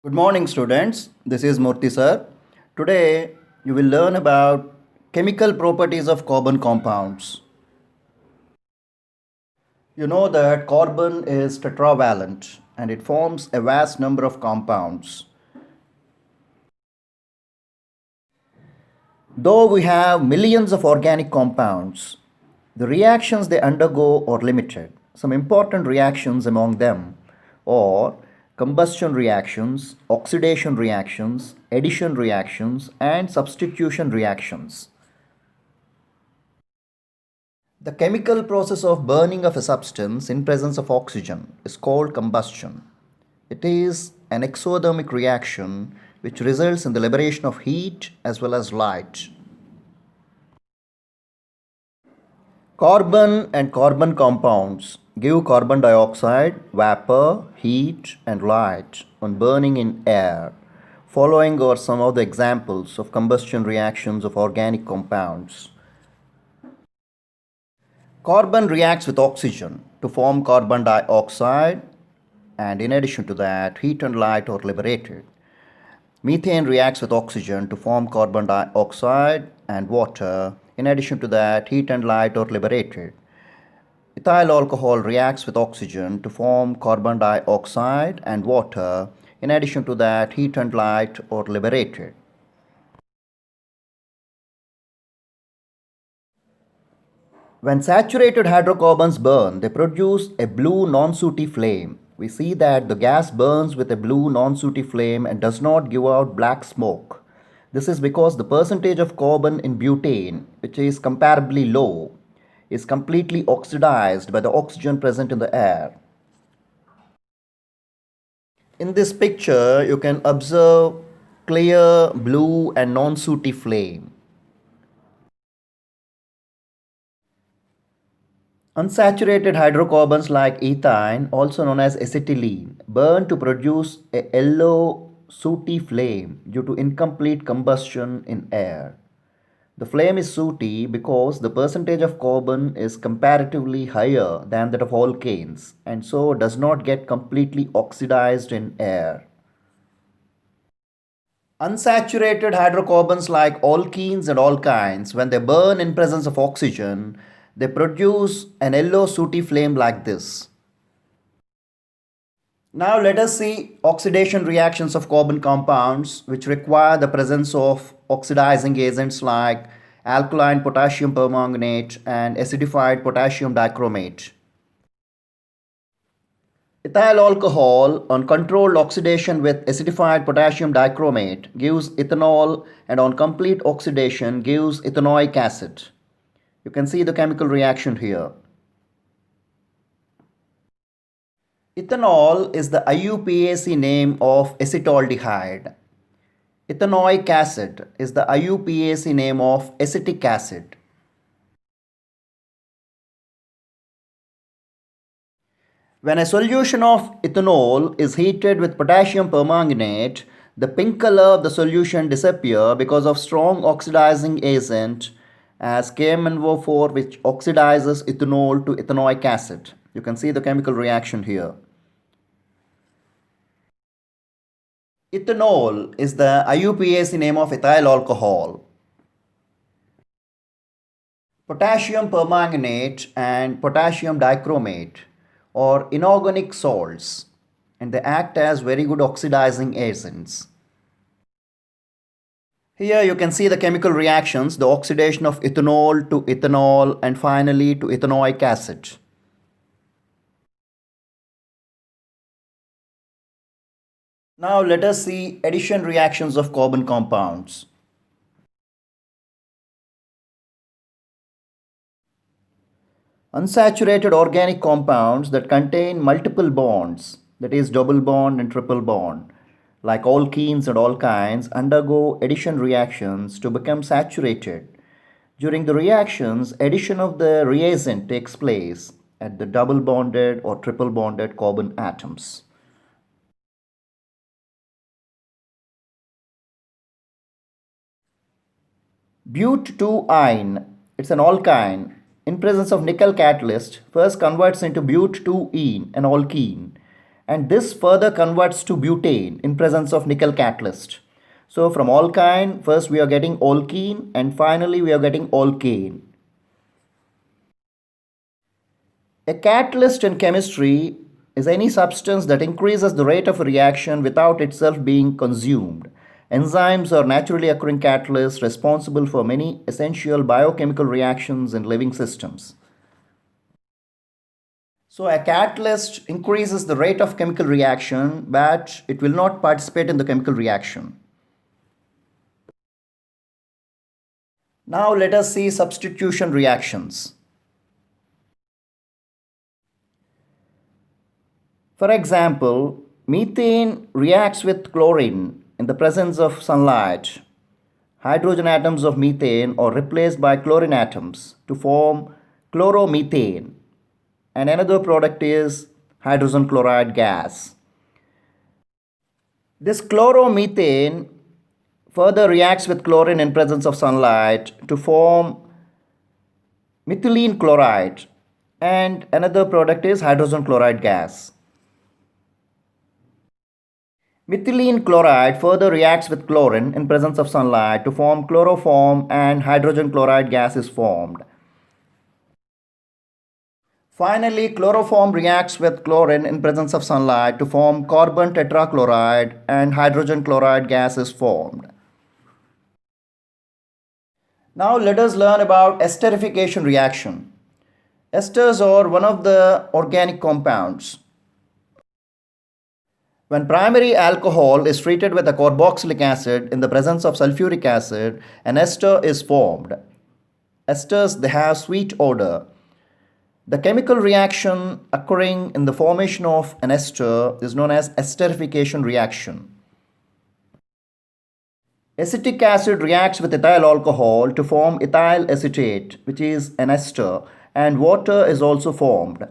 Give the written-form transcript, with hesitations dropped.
Good morning, students. This is Murthy, sir. Today, you will learn about chemical properties of carbon compounds. You know that carbon is tetravalent and it forms a vast number of compounds. Though we have millions of organic compounds, the reactions they undergo are limited. Some important reactions among them are combustion reactions, oxidation reactions, addition reactions, and substitution reactions. The chemical process of burning of a substance in presence of oxygen is called combustion. It is an exothermic reaction which results in the liberation of heat as well as light. Carbon and carbon compounds give carbon dioxide, vapor, heat, and light on burning in air. Following are some of the examples of combustion reactions of organic compounds. Carbon reacts with oxygen to form carbon dioxide, and in addition to that, heat and light are liberated. Methane reacts with oxygen to form carbon dioxide and water. In addition to that, heat and light are liberated. Ethyl alcohol reacts with oxygen to form carbon dioxide and water. In addition to that, heat and light are liberated. When saturated hydrocarbons burn, they produce a blue non-sooty flame. We see that the gas burns with a blue non-sooty flame and does not give out black smoke. This is because the percentage of carbon in butane, which is comparably low, is completely oxidized by the oxygen present in the air. In this picture, you can observe clear blue and non-sooty flame. Unsaturated hydrocarbons like ethane, also known as acetylene, burn to produce a yellow sooty flame due to incomplete combustion in air. The flame is sooty because the percentage of carbon is comparatively higher than that of alkanes and so does not get completely oxidized in air. Unsaturated hydrocarbons like alkenes and alkynes, when they burn in presence of oxygen, they produce an yellow sooty flame like this. Now let us see oxidation reactions of carbon compounds which require the presence of oxidizing agents like alkaline potassium permanganate and acidified potassium dichromate. Ethyl alcohol on controlled oxidation with acidified potassium dichromate gives ethanol, and on complete oxidation gives ethanoic acid. You can see the chemical reaction here. Ethanol is the IUPAC name of acetaldehyde. Ethanoic acid is the IUPAC name of acetic acid. When a solution of ethanol is heated with potassium permanganate, the pink color of the solution disappears because of strong oxidizing agent as KMnO4, which oxidizes ethanol to ethanoic acid. You can see the chemical reaction here. Ethanol is the IUPAC name of ethyl alcohol. Potassium permanganate and potassium dichromate are inorganic salts and they act as very good oxidizing agents. Here you can see the chemical reactions, the oxidation of ethanol to ethanol and finally to ethanoic acid. Now let us see addition reactions of carbon compounds. Unsaturated organic compounds that contain multiple bonds, that is double bond and triple bond, like alkenes and alkynes, undergo addition reactions to become saturated. During the reactions, addition of the reagent takes place at the double bonded or triple bonded carbon atoms. But2-ine, it's an alkyne, in presence of nickel catalyst, first converts into but2-ene, an alkene, and this further converts to butane in presence of nickel catalyst. So from alkyne, first we are getting alkene and finally we are getting alkane. A catalyst in chemistry is any substance that increases the rate of a reaction without itself being consumed. Enzymes are naturally occurring catalysts responsible for many essential biochemical reactions in living systems. So a catalyst increases the rate of chemical reaction, but it will not participate in the chemical reaction. Now let us see substitution reactions. For example, methane reacts with chlorine in the presence of sunlight. Hydrogen atoms of methane are replaced by chlorine atoms to form chloromethane, and another product is hydrogen chloride gas. This chloromethane further reacts with chlorine in presence of sunlight to form methylene chloride, and another product is hydrogen chloride gas. Methylene chloride further reacts with chlorine in presence of sunlight to form chloroform, and hydrogen chloride gas is formed. Finally, chloroform reacts with chlorine in presence of sunlight to form carbon tetrachloride, and hydrogen chloride gas is formed. Now let us learn about esterification reaction. Esters are one of the organic compounds. When primary alcohol is treated with a carboxylic acid in the presence of sulfuric acid, an ester is formed. Esters, they have sweet odor. The chemical reaction occurring in the formation of an ester is known as esterification reaction. Acetic acid reacts with ethyl alcohol to form ethyl acetate, which is an ester, and water is also formed.